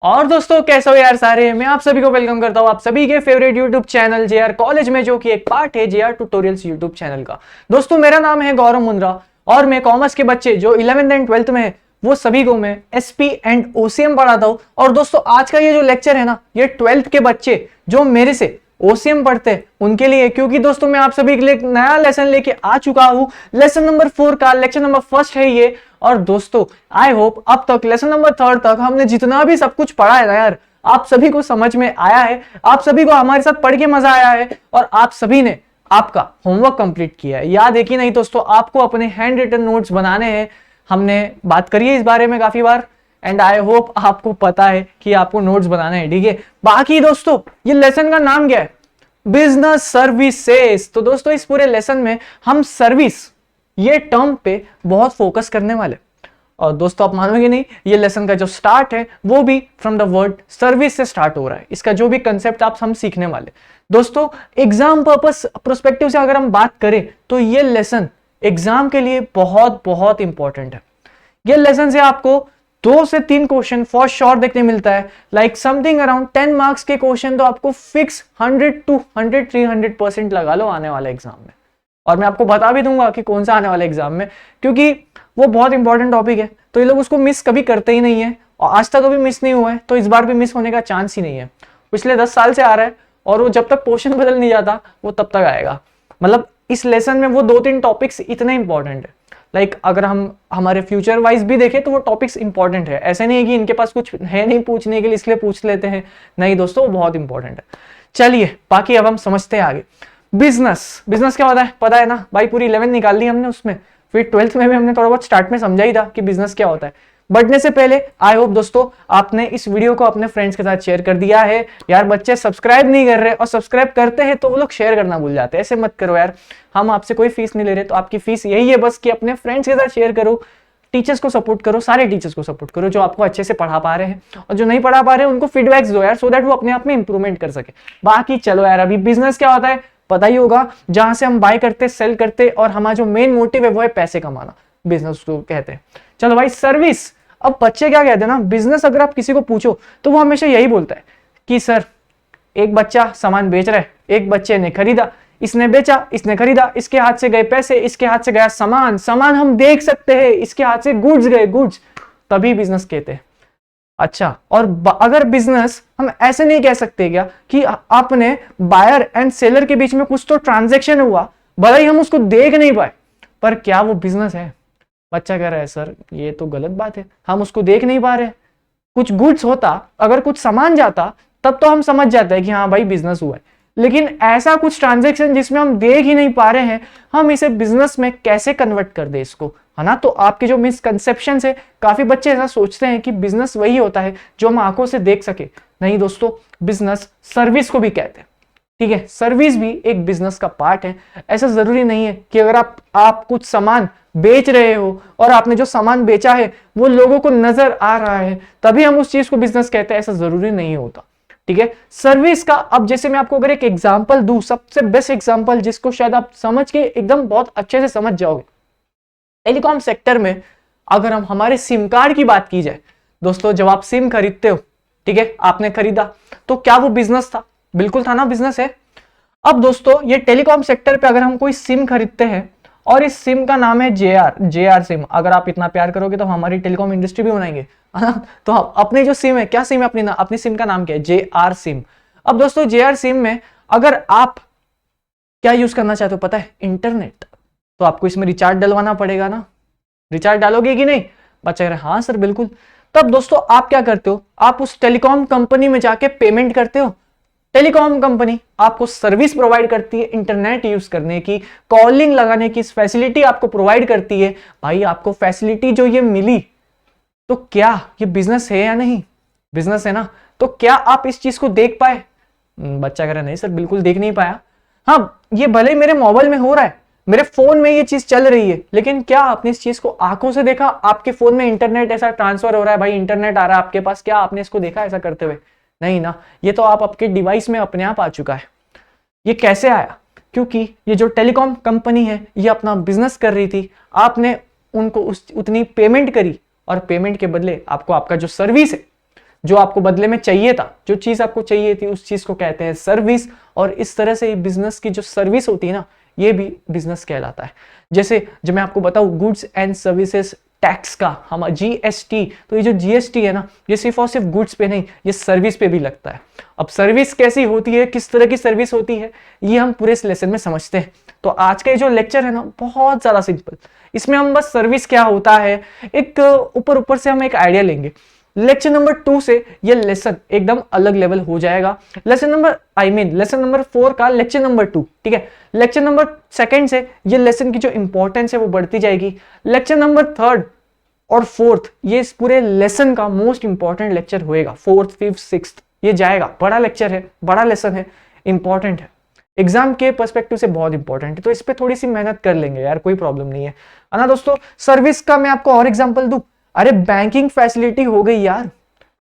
और दोस्तों कैसे हो यार सारे। मैं आप सभी को वेलकम करता हूं आप सभी के favourite YouTube channel JR college में, जो कि एक पार्ट है जेआर ट्यूटोरियल्स यूट्यूब चैनल का। दोस्तों मेरा नाम है गौरव मुंद्रा और मैं कॉमर्स के बच्चे जो 11th एंड 12th में है वो सभी को मैं एसपी एंड ओसीएम पढ़ाता हूं। और दोस्तों आज का ये जो लेक्चर है ना, ये 12th के बच्चे जो मेरे से ओसीएम पढ़ते हैं उनके लिए, क्योंकि दोस्तों मैं आप सभी के लिए एक नया लेसन लेके आ चुका हूं। लेसन नंबर 4 का लेक्चर नंबर 1 है ये। और दोस्तों आई होप अब तक लेसन नंबर 3 तक हमने जितना भी सब कुछ पढ़ा है ना यार, आप सभी को समझ में आया है, आप सभी को हमारे साथ पढ़ के मजा आया है और आप सभी ने आपका होमवर्क कंप्लीट किया है। याद है कि नहीं दोस्तों, आपको अपने हैंड रिटन नोट्स बनाने हैं। हमने बात करी है इस बारे में काफी बार एंड आई होप आपको पता है कि आपको नोट्स बनाने हैं, ठीक है। बाकी दोस्तों ये लेसन का नाम क्या है? Business services. तो दोस्तों इस पूरे लेसन में हम सर्विस ये टर्म पे बहुत फोकस करने वाले। और दोस्तों आप मानोगे नहीं, ये लेसन का जो स्टार्ट है वो भी फ्रॉम द वर्ड सर्विस से स्टार्ट हो रहा है। इसका जो भी कंसेप्ट आप हम सीखने वाले। दोस्तों एग्जाम पर्पस प्रोस्पेक्टिव से अगर हम बात करें तो ये लेसन एग्जाम के लिए बहुत बहुत इंपॉर्टेंट है। ये लेसन से आपको 2 से 3 क्वेश्चन फॉर श्योर देखने मिलता है। लाइक समथिंग अराउंड 10 मार्क्स के क्वेश्चन तो आपको फिक्स 100 to 300% लगा लो आने वाले एग्जाम में। और मैं आपको बता भी दूंगा कि कौन सा आने वाले एग्जाम में, क्योंकि वो बहुत इंपॉर्टेंट टॉपिक है। तो ये लोग उसको मिस कभी करते ही नहीं है और आज तक कभी मिस नहीं हुआ है, तो इस बार भी मिस होने का चांस ही नहीं है। पिछले 10 साल से आ रहा है और वो जब तक क्वेश्चन बदल नहीं जाता वो तब तक आएगा। मतलब इस लेसन में वो 2-3 टॉपिक्स इतने इंपॉर्टेंट है। लाइक अगर हम हमारे फ्यूचर वाइज भी देखें तो वो टॉपिक्स इंपॉर्टेंट है। ऐसे नहीं है कि इनके पास कुछ है नहीं पूछने के लिए इसलिए पूछ लेते हैं, नहीं दोस्तों वो बहुत इंपॉर्टेंट है। चलिए बाकी अब हम समझते हैं आगे। बिजनेस क्या पता है ना भाई, पूरी 11 निकाल ली हमने उसमें, फिर 12th में भी हमने थोड़ा बहुत स्टार्ट में समझा ही था कि बिजनेस क्या होता है। बढ़ने से पहले आई होप दोस्तों आपने इस वीडियो को अपने फ्रेंड्स के साथ शेयर कर दिया है। यार बच्चे सब्सक्राइब नहीं कर रहे और सब्सक्राइब करते हैं तो वो लोग शेयर करना भूल जाते हैं। ऐसे मत करो यार, हम आपसे कोई फीस नहीं ले रहे, तो आपकी फीस यही है बस कि अपने फ्रेंड्स के साथ शेयर करो, टीचर्स को सपोर्ट करो, सारे टीचर्स को सपोर्ट करो जो आपको अच्छे से पढ़ा पा रहे हैं, और जो नहीं पढ़ा पा रहे हैं उनको फीडबैक्स दो यार, सो दैट वो अपने आप में इंप्रूवमेंट कर सके। बाकी चलो यार, अभी बिजनेस क्या होता है पता ही होगा, जहां से हम बाय करते सेल करते और हमारा जो मेन मोटिव है वो है पैसे कमाना, बिजनेस को कहते हैं। चलो भाई सर्विस, अब बच्चे क्या कहते हैं ना, बिजनेस अगर आप किसी को पूछो तो वो हमेशा यही बोलता है कि सर एक बच्चा सामान बेच रहा है, एक बच्चे ने खरीदा, इसने बेचा, इसने खरीदा, इसके हाथ से गए पैसे, इसके हाथ से गया सामान हम देख सकते हैं, इसके हाथ से गुड्स गए गुड्स, तभी बिजनेस कहते हैं। अच्छा, और अगर बिजनेस हम ऐसे नहीं कह सकते क्या कि आपने बायर एंड सेलर के बीच में कुछ तो ट्रांजैक्शन हुआ, भले ही हम उसको देख नहीं पाए, पर क्या वो बिजनेस है? बच्चा कह रहा है सर ये तो गलत बात है, हम उसको देख नहीं पा रहे। कुछ गुड्स होता, अगर कुछ सामान जाता तब तो हम समझ जाते हैं कि हाँ भाई बिजनेस हुआ है, लेकिन ऐसा कुछ ट्रांजैक्शन जिसमें हम देख ही नहीं पा रहे हैं, हम इसे बिजनेस में कैसे कन्वर्ट कर दे इसको, है ना। तो आपके जो मिसकंसेप्शन है, काफी बच्चे ऐसा सोचते हैं कि बिजनेस वही होता है जो हम आंखों से देख सके। नहीं दोस्तों, बिजनेस सर्विस को भी कहते हैं, ठीक है। सर्विस भी एक बिजनेस का पार्ट है। ऐसा जरूरी नहीं है कि अगर आप कुछ सामान बेच रहे हो और आपने जो सामान बेचा है वो लोगों को नजर आ रहा है तभी हम उस चीज को बिजनेस कहते हैं, ऐसा जरूरी नहीं होता, ठीक है। सर्विस का अब जैसे मैं आपको अगर एक एग्जांपल दूं, सबसे बेस्ट एग्जांपल जिसको शायद आप समझ के एकदम बहुत अच्छे से समझ जाओगे। टेलीकॉम सेक्टर में अगर हम हमारे सिम कार्ड की बात की जाए, दोस्तों जब आप सिम खरीदते हो, ठीक है, आपने खरीदा तो क्या वो बिजनेस था? बिल्कुल था ना, बिजनेस है। अब दोस्तों ये टेलीकॉम सेक्टर पे अगर हम कोई सिम खरीदते हैं और इस सिम का नाम है जेआर सिम, अगर आप इतना प्यार करोगे तो हमारी टेलीकॉम इंडस्ट्री भी बनाएंगे, है ना। तो अपनी जो सिम है, क्या सिम है अपनी सिम का नाम क्या है? JR sim. अब दोस्तों जेआर सिम में अगर आप क्या यूज करना चाहते हो पता है? इंटरनेट। तो आपको इसमें रिचार्ज डलवाना पड़ेगा ना, रिचार्ज डालोगे कि नहीं? बच्चा कह रहा है हाँ सर बिल्कुल। तब दोस्तों आप क्या करते हो, आप उस टेलीकॉम कंपनी में जाके पेमेंट करते हो। टेलीकॉम कंपनी आपको सर्विस प्रोवाइड करती है इंटरनेट यूज करने की, कॉलिंग लगाने की फैसिलिटी आपको प्रोवाइड करती है। भाई आपको फैसिलिटी जो ये मिली, तो क्या ये बिजनेस है या नहीं? बिजनेस है ना। तो क्या आप इस चीज को देख पाए? बच्चा कह रहा नहीं सर बिल्कुल देख नहीं पाया। हाँ, ये भले मेरे मोबाइल में हो रहा है, मेरे फोन में ये चीज चल रही है, लेकिन क्या आपने इस चीज को आंखों से देखा? आपके फोन में इंटरनेट ऐसा ट्रांसफर हो रहा है, भाई इंटरनेट आ रहा है आपके पास, क्या आपने इसको देखा ऐसा करते हुए? नहीं ना। ये तो आप आपके डिवाइस में अपने आप आ चुका है। ये कैसे आया? क्योंकि ये जो टेलीकॉम कंपनी है ये अपना बिजनेस कर रही थी, आपने उनको उतनी पेमेंट करी और पेमेंट के बदले आपको आपका जो सर्विस है, जो आपको बदले में चाहिए था, जो चीज आपको चाहिए थी उस चीज को कहते हैं सर्विस। और इस तरह से बिजनेस की जो सर्विस होती है ना, ये भी बिजनेस कहलाता है। जैसे जब मैं आपको बताऊं गुड्स एंड सर्विसेज टैक्स का हम जीएसटी, तो ये जो जीएसटी है ना, ये सिर्फ और सिर्फ गुड्स पे नहीं, ये सर्विस पे भी लगता है। अब सर्विस कैसी होती है, किस तरह की सर्विस होती है, ये हम पूरे इस लेसन में समझते हैं। तो आज का ये जो लेक्चर है ना, बहुत ज्यादा सिंपल, इसमें हम बस सर्विस क्या होता है एक ऊपर ऊपर से हम एक आइडिया लेंगे। लेक्चर नंबर 2 से ये लेसन एकदम अलग लेवल हो जाएगा। लेसन नंबर 4 का लेक्चर नंबर 2, ठीक है। लेक्चर नंबर 2 से ये लेसन की जो इंपॉर्टेंस है वो बढ़ती जाएगी। लेक्चर नंबर 3 और 4 ये इस पूरे लेसन का मोस्ट इंपॉर्टेंट लेक्चर होएगा। 4th, 5th, 6th ये जाएगा। बड़ा लेक्चर है, बड़ा लेसन है, इंपॉर्टेंट है, एग्जाम के पर्सपेक्टिव से बहुत इंपॉर्टेंट है। तो इस पे थोड़ी सी मेहनत कर लेंगे यार, कोई प्रॉब्लम नहीं है ना दोस्तों। सर्विस का मैं आपको और एग्जांपल दूं, अरे बैंकिंग फैसिलिटी हो गई यार,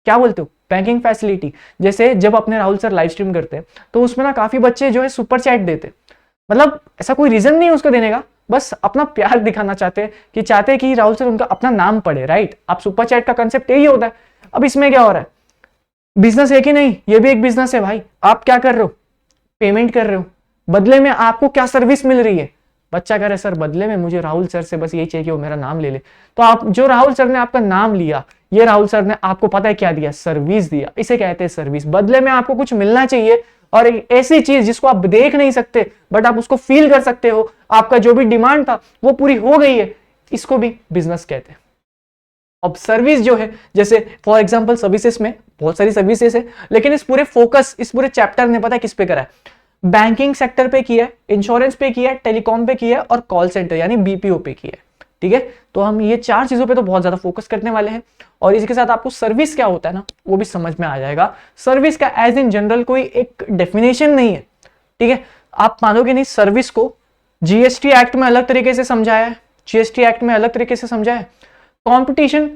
क्या बोलते हो बैंकिंग फैसिलिटी। जैसे जब अपने राहुल सर लाइव स्ट्रीम करते हैं तो उसमें ना काफी बच्चे जो है सुपर चैट देते, मतलब ऐसा कोई रीजन नहीं है उसको देने का, बस अपना प्यार दिखाना चाहते हैं कि राहुल सर उनका अपना नाम पढ़े, राइट। आप सुपर चैट का कंसेप्ट यही होता है। अब इसमें क्या हो रहा है, बिजनेस है कि नहीं, ये भी एक बिजनेस है भाई। आप क्या कर रहे हो, पेमेंट कर रहे हो, बदले में आपको क्या सर्विस मिल रही है। बच्चा कह रहा है सर बदले में मुझे राहुल सर से बस यही चाहिए कि वो मेरा नाम ले ले। तो आप जो राहुल सर ने आपका नाम लिया, ये राहुल सर ने आपको पता है क्या दिया, सर्विस दिया। इसे कहते हैं सर्विस। बदले में आपको कुछ मिलना चाहिए, और एक ऐसी चीज जिसको आप देख नहीं सकते बट आप उसको फील कर सकते हो, आपका जो भी डिमांड था वो पूरी हो गई है, इसको भी बिजनेस कहते हैं। अब सर्विस जो है, जैसे फॉर एग्जांपल सर्विसेज में बहुत सारी सर्विसेज है, लेकिन इस पूरे चैप्टर ने पता है किस पे करा है, बैंकिंग सेक्टर पे किया है, इंश्योरेंस पे किया है, टेलीकॉम पे किया है और कॉल सेंटर यानी बीपीओ पे किया है, ठीक है। तो हम ये 4 चीजों पे तो बहुत ज्यादा फोकस करने वाले हैं, और इसके साथ आपको सर्विस क्या होता है ना वो भी समझ में आ जाएगा। सर्विस का एज इन जनरल कोई एक डेफिनेशन नहीं है, ठीक है। आप मानोगे नहीं, सर्विस को जीएसटी एक्ट में अलग तरीके से समझाया है, जीएसटी एक्ट में अलग तरीके से समझाया है, competition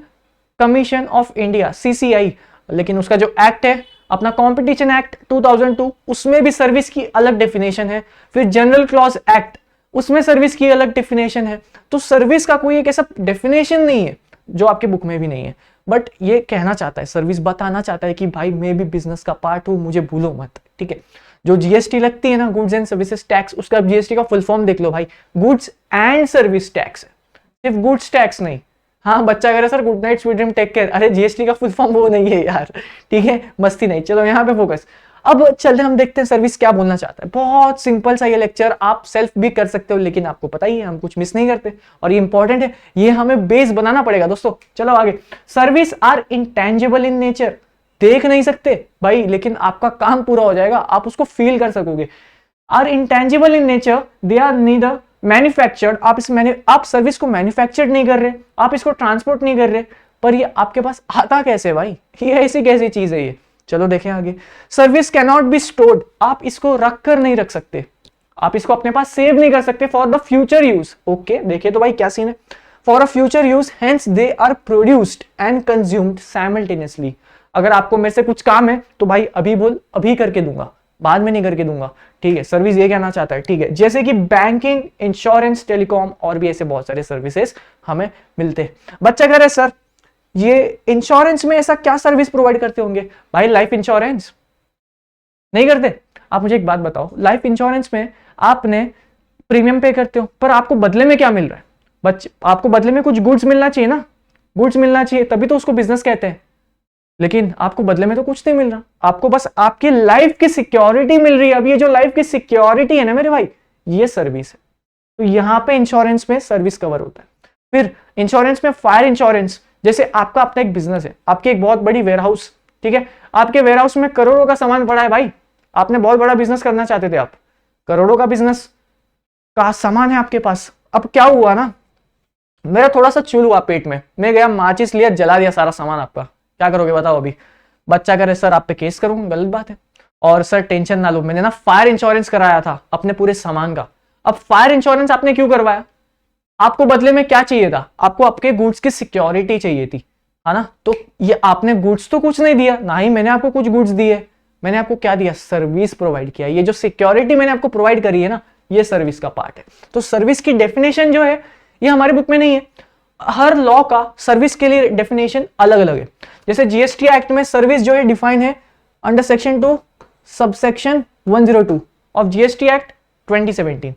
commission of India CCI, लेकिन उसका जो एक्ट है अपना कंपटीशन एक्ट 2002, उसमें भी सर्विस की अलग डेफिनेशन है। फिर जनरल क्लॉज एक्ट, उसमें सर्विस की अलग डेफिनेशन है। तो सर्विस का कोई एक ऐसा डेफिनेशन नहीं है जो आपके बुक में भी नहीं है, बट ये कहना चाहता है, सर्विस बताना चाहता है कि भाई मैं भी बिजनेस का पार्ट हूं, मुझे भूलो मत, ठीक है। जो जीएसटी लगती है ना, गुड्स एंड सर्विसेज टैक्स, उसका जीएसटी का फुल फॉर्म देख लो भाई, गुड्स एंड सर्विस टैक्स, सिर्फ गुड्स टैक्स नहीं। हाँ बच्चा कह रहा है sir good night sweet dream take care, अरे जीएसटी का फुल फॉर्म वो नहीं है यार, ठीक है, मस्ती नहीं। चलो यहाँ पे फोकस। अब चलते हम देखते हैं सर्विस क्या बोलना चाहता है। बहुत सिंपल सा ये लेक्चर, आप सेल्फ भी कर सकते हो, लेकिन आपको पता ही है हम कुछ मिस नहीं करते और ये इंपॉर्टेंट है, ये हमें बेस बनाना पड़ेगा दोस्तों। चलो आगे। Service are intangible in nature, देख नहीं सकते भाई, लेकिन आपका काम पूरा हो जाएगा, आप उसको फील कर सकोगे। Are intangible in nature, they are neither manufactured, आप सर्विस को मैन्युफैक्चर्ड नहीं कर रहे, आप इसको ट्रांसपोर्ट नहीं कर रहे, पर ये आपके पास आता कैसे भाई, ये ऐसी कैसी चीज है ये। चलो देखें आगे। Service can not be stored, आप इसको रख कर नहीं रख सकते, आप इसको अपने पास सेव नहीं कर सकते for the future use. Okay देखिए तो भाई क्या सीन है, for a future use hence they are produced and consumed simultaneously. अगर आपको मेरे से कुछ काम है तो भाई अभी बोल, अभी करके दूंगा, बाद में नहीं करके दूंगा, ठीक है। सर्विस ये कहना चाहता है, ठीक है। जैसे कि बैंकिंग, इंश्योरेंस, टेलीकॉम और भी ऐसे बहुत सारे सर्विसेज हमें मिलते हैं। बच्चा कह रहा है सर ये इंश्योरेंस में ऐसा क्या सर्विस प्रोवाइड करते होंगे, भाई लाइफ इंश्योरेंस नहीं करते। आप मुझे एक बात बताओ, लाइफ इंश्योरेंस में आपने प्रीमियम पे करते हो, पर आपको बदले में क्या मिल रहा है, बच्चे आपको बदले में कुछ गुड्स मिलना चाहिए ना, गुड्स मिलना चाहिए, तभी तो उसको बिजनेस कहते हैं। लेकिन आपको बदले में तो कुछ नहीं मिल रहा, आपको बस आपकी लाइफ की सिक्योरिटी मिल रही है। अब ये जो लाइफ की सिक्योरिटी है ना मेरे भाई, ये सर्विस है। तो यहां पे इंश्योरेंस में सर्विस कवर होता है। फिर इंश्योरेंस में फायर इंश्योरेंस, जैसे आपका अपना एक बिजनेस है, आपकी एक बहुत बड़ी वेयरहाउस, ठीक है, आपके वेयरहाउस में करोड़ों का सामान पड़ा है भाई, आपने बहुत बड़ा बिजनेस करना चाहते थे, आप करोड़ों का बिजनेस का सामान है आपके पास। अब क्या हुआ ना, मेरा थोड़ा सा चूल हुआ पेट में, मैं गया माचिस लिया, जला दिया सारा सामान आपका, क्या करोगे बताओ अभी। बच्चा करे सर आप पे केस करूंगा, गलत बात है। और सर टेंशन ना लो, मैंने ना फायर इंश्योरेंस कराया था अपने पूरे सामान का। अब फायर इंश्योरेंस आपने क्यों करवाया, आपको बदले में क्या चाहिए था, आपको आपके गुड्स की सिक्योरिटी चाहिए थी, है ना। तो ये आपने गुड्स तो कुछ नहीं दिया, ना ही मैंने आपको कुछ गुड्स दिए, मैंने आपको क्या दिया, सर्विस प्रोवाइड किया। ये जो सिक्योरिटी मैंने आपको प्रोवाइड करी है ना, ये सर्विस का पार्ट है। तो सर्विस की डेफिनेशन जो है ये हमारे बुक में नहीं है, हर लॉ का सर्विस के लिए डेफिनेशन अलग अलग है। जैसे जीएसटी एक्ट में सर्विस जो है डिफाइन है under section 2 subsection 102 of GST act 2017।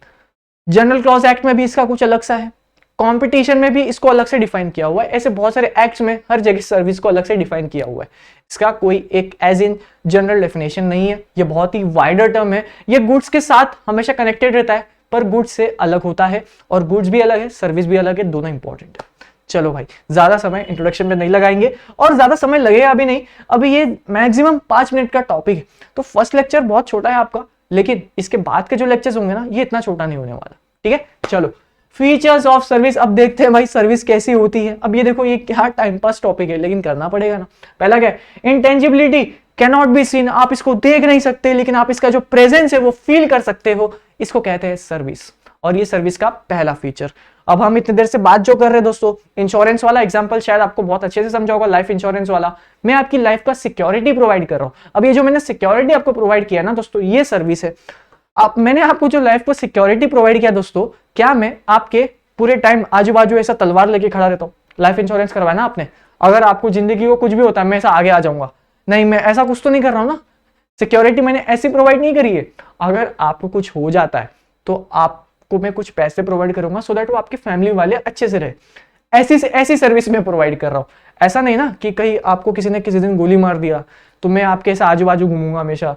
General clause act में भी इसका कुछ अलग सा है, कंपटीशन में भी इसको अलग से डिफाइन किया हुआ है। ऐसे बहुत सारे एक्ट्स में हर जगह सर्विस को अलग से डिफाइन किया हुआ है। इसका कोई एक एज इन जनरल डेफिनेशन नहीं है, ये बहुत ही वाइडर टर्म है। ये गुड्स के साथ हमेशा कनेक्टेड रहता है, पर गुड्स से अलग होता है, और गुड्स भी अलग है, सर्विस भी अलग है, दोनों इंपॉर्टेंट है। चलो भाई, ज्यादा समय इंट्रोडक्शन में नहीं लगाएंगे, और ज्यादा समय लगेगा अभी नहीं, अभी ये मैक्सिमम 5 मिनट का टॉपिक है। तो फर्स्ट लेक्चर बहुत छोटा है आपका, लेकिन इसके बाद के जो लेक्चर्स होंगे ना, ये इतना छोटा नहीं होने वाला। ठीक है, चलो फीचर्स ऑफ सर्विस अब देखते हैं भाई, सर्विस कैसी होती है। अब ये देखो, ये क्या टाइम पास टॉपिक है, लेकिन करना पड़ेगा ना। पहला क्या है, intangibility, can not be seen, आप इसको देख नहीं सकते, लेकिन आप इसका जो प्रेजेंस है वो फील कर सकते हो, इसको कहते हैं सर्विस। और ये सर्विस का पहला फीचर। अब हम इतनी देर से बात जो कर रहे हैं दोस्तों, इंश्योरेंस वाला एग्जांपल शायद आपको बहुत अच्छे से समझा होगा, लाइफ इंश्योरेंस वाला। मैं आपकी लाइफ का सिक्योरिटी प्रोवाइड कर रहा हूं। अब ये जो मैंने सिक्योरिटी आपको प्रोवाइड किया ना दोस्तों, ये सर्विस है। मैंने आपको जो लाइफ को सिक्योरिटी प्रोवाइड किया दोस्तों, क्या मैं आपके पूरे टाइम आजू बाजू ऐसा तलवार लेके खड़ा रहता हूँ? लाइफ इंश्योरेंस करवाना आपने, अगर आपको जिंदगी को कुछ भी होता है मैं ऐसा आगे आ जाऊंगा, नहीं, मैं ऐसा कुछ तो नहीं कर रहा हूं ना। सिक्योरिटी मैंने ऐसी प्रोवाइड नहीं करी है। अगर आपको कुछ हो जाता है तो आपको मैं कुछ पैसे प्रोवाइड करूंगा, सो दैट वो आपकी फैमिली वाले अच्छे से रहे। ऐसी सर्विस मैं प्रोवाइड कर रहा हूं। ऐसा नहीं ना कि कहीं आपको किसी ने किसी दिन गोली मार दिया तो मैं आपके ऐसा आजू बाजू घूमूंगा हमेशा,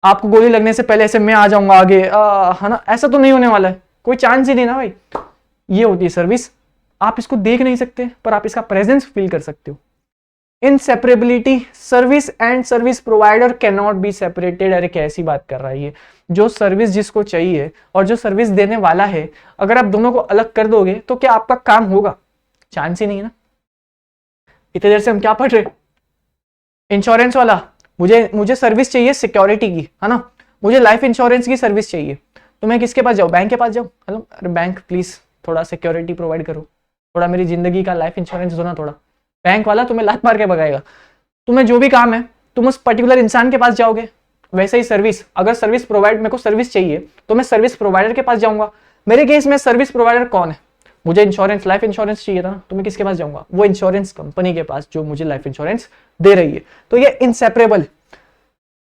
आपको गोली लगने से पहले ऐसे मैं आ जाऊंगा आगे, है ना, ऐसा तो नहीं होने वाला है, कोई चांस ही नहीं ना भाई। ये होती है सर्विस। आप इसको देख नहीं सकते, पर आप इसका प्रेजेंस फील कर सकते हो। Inseparability, service and service provider can not be separated. अरे कैसी बात कर रहा है ये, जो सर्विस जिसको चाहिए और जो सर्विस देने वाला है, अगर आप दोनों को अलग कर दोगे तो क्या आपका काम होगा? चांस ही नहीं है ना। इतनी देर से हम क्या पढ़ रहे, इंश्योरेंस वाला, मुझे सर्विस चाहिए सिक्योरिटी की, है ना, मुझे लाइफ इंश्योरेंस की सर्विस चाहिए, तो मैं किसके पास जाऊँ? बैंक के पास जाऊँ। हेलो, अरे बैंक प्लीज थोड़ा सिक्योरिटी प्रोवाइड करो, थोड़ा मेरी जिंदगी का लाइफ इंश्योरेंस दो ना थोड़ा। बैंक वाला तुम्हें लात मार के भगाएगा। तुम्हें जो भी काम है तुम उस पर्टिकुलर इंसान के पास जाओगे। वैसे ही सर्विस, अगर सर्विस प्रोवाइड, मेरे को सर्विस चाहिए तो मैं सर्विस प्रोवाइडर के पास जाऊंगा। मेरे केस में सर्विस प्रोवाइडर कौन है? मुझे इंश्योरेंस, लाइफ इंश्योरेंस चाहिए था ना, तो मैं किसके पास जाऊंगा? वो इंश्योरेंस कंपनी के पास जो मुझे लाइफ इंश्योरेंस दे रही है। तो ये इनसेपरेबल।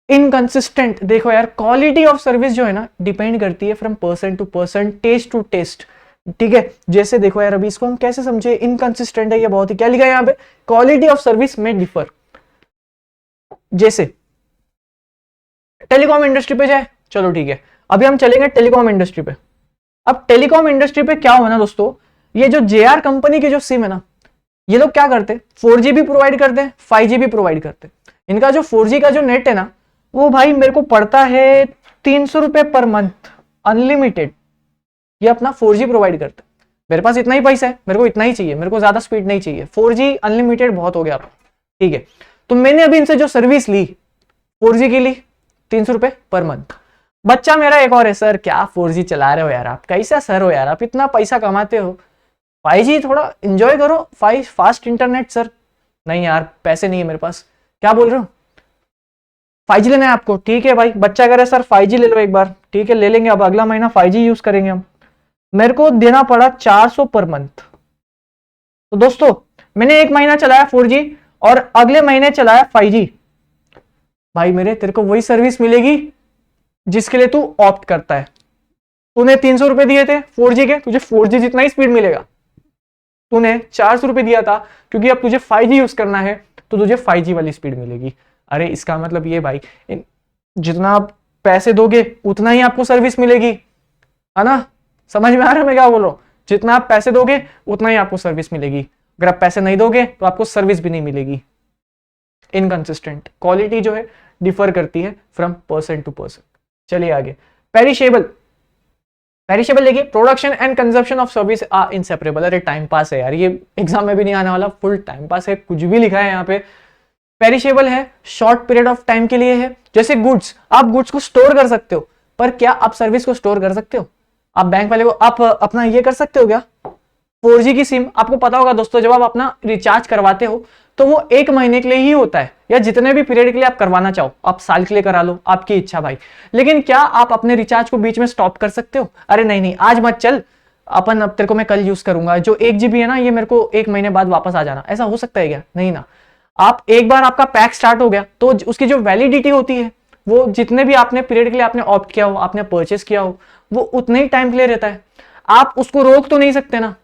इनकंसिस्टेंट, देखो यार, क्वालिटी ऑफ सर्विस जो है ना डिपेंड करती है from person to person, taste to taste. ठीक है, जैसे देखो यार, अभी इसको हम कैसे समझे? इनकंसिस्टेंट है ये बहुत ही, क्या लिखा है यहाँ पे? क्वालिटी ऑफ सर्विस में डिफर। जैसे टेलीकॉम इंडस्ट्री पे जाए, चलो ठीक है, अभी हम चलेंगे टेलीकॉम इंडस्ट्री पे। अब टेलीकॉम इंडस्ट्री पे क्या हुआ ना दोस्तों, ये जो जेआर कंपनी के जो सिम है ना, ये लोग क्या करते हैं? 4G भी प्रोवाइड करते हैं, 5G भी प्रोवाइड करते हैं। इनका जो 4G का जो नेट है ना, वो भाई मेरे को पड़ता है 300 रुपए पर मंथ, अनलिमिटेड। ये अपना 4G प्रोवाइड करते हैं। मेरे पास इतना ही पैसा है, मेरे को इतना ही चाहिए, मेरे को ज्यादा स्पीड नहीं चाहिए, 4G अनलिमिटेड बहुत हो गया। ठीक है, तो मैंने अभी इनसे जो सर्विस ली 4G की ली, 300 रुपए पर मंथ। बच्चा मेरा एक और है, सर क्या 4G चला रहे हो यार आप, कैसा सर हो यार आप, इतना पैसा कमाते हो, 5G थोड़ा एंजॉय करो, फास्ट इंटरनेट। सर नहीं यार, पैसे नहीं है मेरे पास। क्या बोल रहे हो? 5G लेना है आपको? ठीक है भाई, बच्चा कह रहा है सर 5G ले लो एक बार। ठीक है, ले लेंगे, अब अगला महीना 5G यूज करेंगे हम। मेरे को देना पड़ा 400 पर मंथ। तो दोस्तों मैंने एक महीना चलाया 4G और अगले महीने चलाया 5G। भाई मेरे, तेरे को वही सर्विस मिलेगी जिसके लिए तू ऑप्ट करता है। तूने 300 रुपए दिए थे 4G के, तुझे 4G जितना ही स्पीड मिलेगा। तूने 400 रुपए दिया था क्योंकि अब तुझे 5G यूज करना है, तो तुझे 5G वाली स्पीड मिलेगी। अरे इसका मतलब ये भाई, जितना आप पैसे दोगे उतना ही आपको सर्विस मिलेगी, है ना? समझ में आ रहा है मैं क्या बोल रहा हूं? जितना आप पैसे दोगे उतना ही आपको सर्विस मिलेगी। अगर आप पैसे नहीं दोगे तो आपको सर्विस भी नहीं मिलेगी। इनकंसिस्टेंट, क्वालिटी जो है डिफर करती है फ्रॉम पर्सन टू पर्सन। चलिए आगे, पेरिशेबल। पेरिशेबल देखिए, production and consumption of service are inseparable. अरे टाइम पास है यार, ये एग्जाम में भी नहीं आने वाला, फुल टाइम पास है, कुछ भी लिखा है यहाँ पे। पेरिशेबल है, शॉर्ट पीरियड ऑफ टाइम के लिए है। जैसे गुड्स, आप गुड्स को स्टोर कर सकते हो, पर क्या आप सर्विस को स्टोर कर सकते हो? आप बैंक वाले को आप अपना ये कर सकते हो क्या? 4G की सिम, आपको पता होगा दोस्तों, जब आप अपना रिचार्ज करवाते हो तो वो 1 महीने के लिए ही होता है, या जितने भी पीरियड के लिए आप करवाना चाहो, आप साल के लिए करा लो, आपकी इच्छा भाई। लेकिन क्या आप अपने रिचार्ज को बीच में स्टॉप कर सकते हो? अरे नहीं नहीं, आज मत चल, अपन अब तेरे को मैं कल यूज करूंगा, जो 1 GB है ना ये मेरे को 1 महीने बाद वापस आ जाना, ऐसा हो सकता है क्या? नहीं ना। आप एक बार आपका पैक स्टार्ट हो गया तो उसकी जो वैलिडिटी होती है वो जितने भी आपने पीरियड के लिए आपने ऑप्ट किया हो, आपने परचेस किया हो, वो उतने ही टाइम के लिए रहता है। आप उसको रोक तो नहीं सकते ना।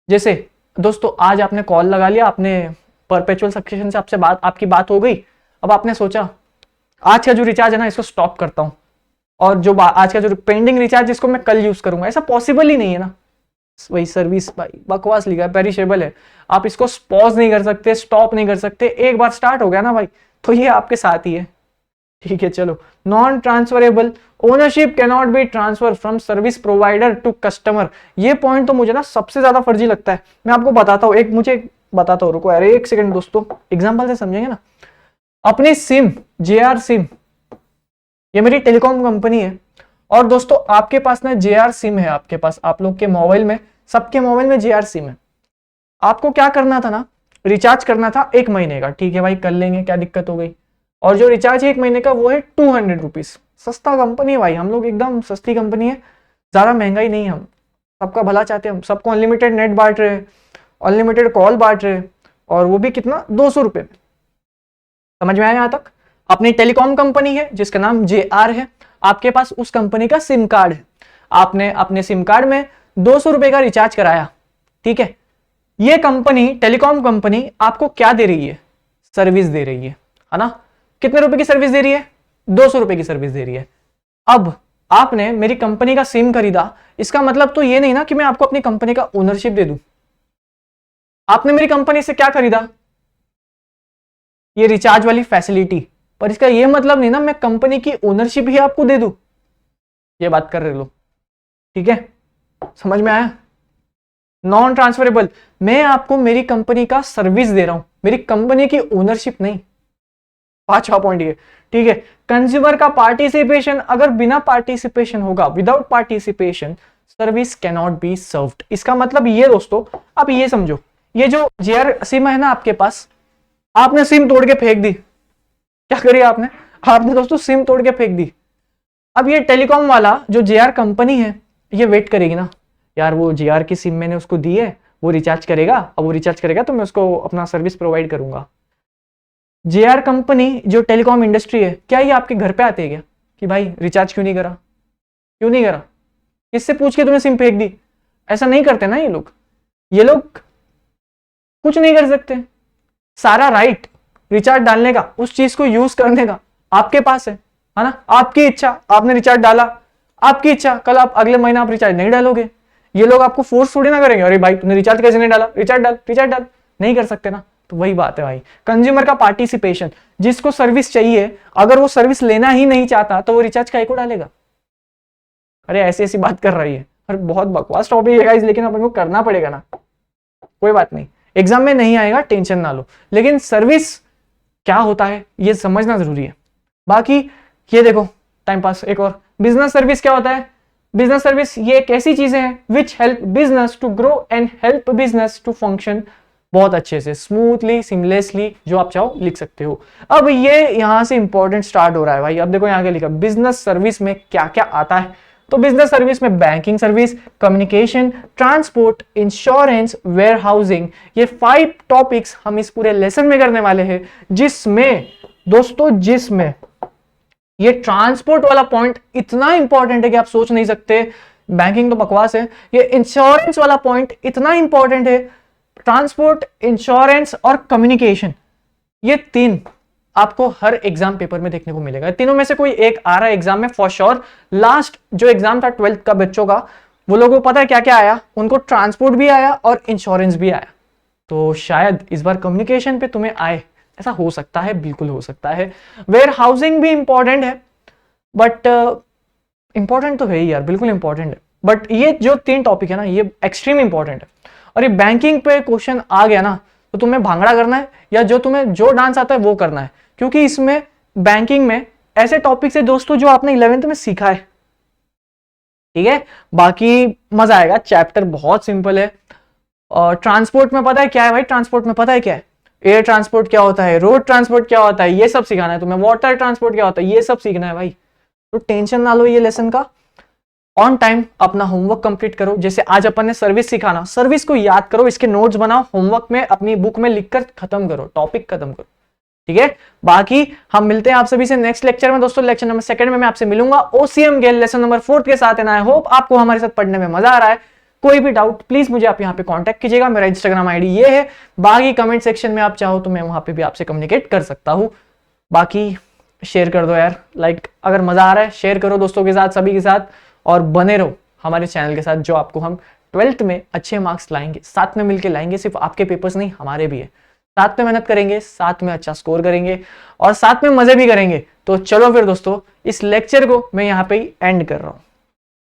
जैसे दोस्तों आज आपने कॉल लगा लिया, आपने परपेचुअल सब्सक्रिप्शन से आपसे आपकी बात हो गई, अब आपने सोचा आज का जो रिचार्ज है ना इसको स्टॉप करता हूं, और जो आज का जो पेंडिंग रिचार्ज इसको मैं कल यूज करूंगा, ऐसा पॉसिबल ही नहीं है ना। वही सर्विस भाई बकवास लिखा है, पेरिशेबल है, आप इसको पॉज नहीं कर सकते, स्टॉप नहीं कर सकते। एक बार स्टार्ट हो गया ना भाई तो ये आपके साथ ही है। ठीक है चलो, non transferable ownership can not be transfer from service provider to customer. ये पॉइंट तो मुझे ना सबसे ज्यादा फर्जी लगता है। मैं आपको बताता हूँ, मुझे बताता हूँ, रुको अरे 1 सेकंड दोस्तों, एग्जाम्पल से समझेंगे ना। अपनी सिम JR सिम, ये मेरी टेलीकॉम कंपनी है, और दोस्तों आपके पास ना JR सिम है, आपके पास, आप लोग के मोबाइल में, सबके मोबाइल में JR सिम है। आपको क्या करना था ना, रिचार्ज करना था 1 महीने का। ठीक है भाई कर लेंगे, क्या दिक्कत हो गई। और जो रिचार्ज है 1 महीने का वो है 200 रुपीज। सस्ता कंपनी है भाई, हम लोग एकदम सस्ती कंपनी है, ज्यादा महंगाई नहीं, हम सबका भला चाहते हैं, हम सबको अनलिमिटेड नेट बांट रहे, अनलिमिटेड कॉल बांट रहे, और वो भी कितना, 200 रुपए में। समझ में आया यहाँ तक? अपनी टेलीकॉम कंपनी है जिसका नाम JR है, आपके पास उस कंपनी का सिम कार्ड है, आपने अपने सिम कार्ड में 200 रुपए का रिचार्ज कराया। ठीक है, ये कंपनी, टेलीकॉम कंपनी आपको क्या दे रही है? सर्विस दे रही है ना। कितने रुपए की सर्विस दे रही है? 200 रुपए की सर्विस दे रही है। अब आपने मेरी कंपनी का सिम खरीदा, इसका मतलब तो ये नहीं ना कि मैं आपको अपनी कंपनी का ओनरशिप दे दूं। आपने मेरी कंपनी से क्या खरीदा? ये रिचार्ज वाली फैसिलिटी, पर इसका ये मतलब नहीं ना मैं कंपनी की ओनरशिप ही आपको दे दूं। ये बात कर रहे लोग, ठीक है, समझ में आया? नॉन ट्रांसफरेबल, मैं आपको मेरी कंपनी का सर्विस दे रहा हूं, मेरी कंपनी की ओनरशिप नहीं। 5वां पॉइंट ये, ठीक है। कंज्यूमर का पार्टिसिपेशन, अगर बिना पार्टिसिपेशन होगा, without participation service can not be served. इसका मतलब ये दोस्तों, आप ये समझो, ये जो JR सिम है ना आपके पास, आपने सिम तोड़ के फेंक दी। क्या करी आपने? आपने दोस्तों सिम तोड़ के फेंक दी। अब ये टेलीकॉम वाला जो JR कंपनी है, ये वेट करेगी ना, यार वो JR की सिम मैंने उसको दी है, वो रिचार्ज करेगा, अब वो रिचार्ज करेगा तो मैं उसको अपना सर्विस प्रोवाइड करूंगा। JR कंपनी जो टेलीकॉम इंडस्ट्री है, क्या ये आपके घर पे आते हैं क्या कि भाई रिचार्ज क्यों नहीं करा, क्यों नहीं करा, किससे पूछ के तुमने सिम फेंक दी? ऐसा नहीं करते ना ये लोग कुछ नहीं कर सकते। सारा राइट रिचार्ज डालने का, उस चीज को यूज करने का आपके पास है ना। आपकी इच्छा, आपने रिचार्ज डाला, आपकी इच्छा, कल आप अगले महीना आप रिचार्ज नहीं डालोगे, ये लोग आपको फोर्स थोड़ी ना करेंगे, अरे भाई तूने रिचार्ज कैसे नहीं डाला, रिचार्ज डाल, रिचार्ज डाल, नहीं कर सकते ना। तो वही बात है भाई, कंज्यूमर का पार्टिसिपेशन, जिसको सर्विस चाहिए, अगर वो सर्विस लेना ही नहीं चाहता तो वो रिचार्ज काहे को डालेगा? अरे ऐसी ऐसी बात कर रही है, अरे बहुत बकवास टॉपिक है गाइस, लेकिन अपन को करना पड़ेगा ना, कोई बात नहीं, एग्जाम में नहीं आएगा, टेंशन ना लो, लेकिन सर्विस क्या होता है ये समझना जरूरी है। बाकी ये देखो टाइम पास, एक और, बिजनेस सर्विस क्या होता है? बिजनेस सर्विस ये एक ऐसी चीजें हैं which help business to grow and help business to function बहुत अच्छे से, स्मूथली, सिमलेसली, जो आप चाहो लिख सकते हो। अब ये यहां से इंपॉर्टेंट स्टार्ट हो रहा है भाई। अब देखो यहाँ क्या लिखा, बिजनेस सर्विस में क्या क्या आता है। तो बिजनेस सर्विस में banking service, communication, transport, insurance, warehousing, ये 5 टॉपिक्स हम इस पूरे लेसन में करने वाले हैं, जिसमें दोस्तों, जिसमें ये ट्रांसपोर्ट वाला पॉइंट इतना इंपॉर्टेंट है कि आप सोच नहीं सकते। बैंकिंग तो बकवास है, ये इंश्योरेंस वाला पॉइंट इतना इंपॉर्टेंट है। ट्रांसपोर्ट, इंश्योरेंस और कम्युनिकेशन, ये 3 आपको हर एग्जाम पेपर में देखने को मिलेगा। तीनों में से कोई एक आ रहा है एग्जाम में फॉर श्योर। लास्ट जो एग्जाम था 12th का बच्चों का, वो लोगों को पता है क्या क्या आया, उनको ट्रांसपोर्ट भी आया और इंश्योरेंस भी आया। तो शायद इस बार कम्युनिकेशन पे तुम्हें आए, ऐसा हो सकता है, बिल्कुल हो सकता है। वेयर हाउसिंग भी इंपॉर्टेंट है, बट इंपॉर्टेंट तो है ही यार, बिल्कुल इंपॉर्टेंट है, बट ये जो 3 टॉपिक है ना, ये एक्सट्रीम इंपॉर्टेंट है। और ये बैंकिंग पे क्वेश्चन आ गया ना, तो तुम्हें भांगड़ा करना है, या जो तुम्हें जो डांस आता है वो करना है, क्योंकि इसमें बैंकिंग में ऐसे टॉपिक्स है दोस्तों जो आपने 11th में सीखा है। ठीक है, बाकी मजा आएगा, चैप्टर बहुत सिंपल है। और ट्रांसपोर्ट में पता है क्या है भाई, ट्रांसपोर्ट में पता है क्या है, एयर ट्रांसपोर्ट क्या होता है, रोड ट्रांसपोर्ट क्या होता है, ये सब सिखाना है तुम्हें। वाटर ट्रांसपोर्ट क्या होता है, ये सब सीखना है भाई, तो टेंशन ना लो ये लेसन का। ऑन टाइम अपना होमवर्क कंप्लीट करो। जैसे आज अपन ने सर्विस सिखाना, सर्विस को याद करो, इसके नोट्स बनाओ, होमवर्क में अपनी बुक में लिखकर खत्म करो, टॉपिक खत्म करो, ठीक है। बाकी हम मिलते हैं आप सभी से नेक्स्ट लेक्चर में दोस्तों। लेक्चर नंबर 2 में मैं आपसे मिलूंगा ओसीएम गेल लेसन नंबर 4 के साथ। एंड आई होप आपको हमारे साथ पढ़ने में मजा आ रहा है। कोई भी डाउट प्लीज मुझे आप यहाँ पे कांटेक्ट कीजिएगा, मेरा इंस्टाग्राम आईडी ये है। बाकी कमेंट सेक्शन में आप चाहो तो मैं वहां पे भी आपसे कम्युनिकेट कर सकता हूँ। बाकी शेयर कर दो यार, लाइक अगर मजा आ रहा है शेयर करो दोस्तों के साथ, सभी के साथ, और बने रहो हमारे चैनल के साथ, जो आपको हम 12th में अच्छे मार्क्स लाएंगे, साथ में मिलकर लाएंगे। सिर्फ आपके पेपर्स नहीं, हमारे भी है। साथ में मेहनत करेंगे, साथ में अच्छा स्कोर करेंगे और साथ में मजे भी करेंगे। तो चलो फिर दोस्तों, इस लेक्चर को मैं यहाँ पे ही एंड कर रहा हूँ।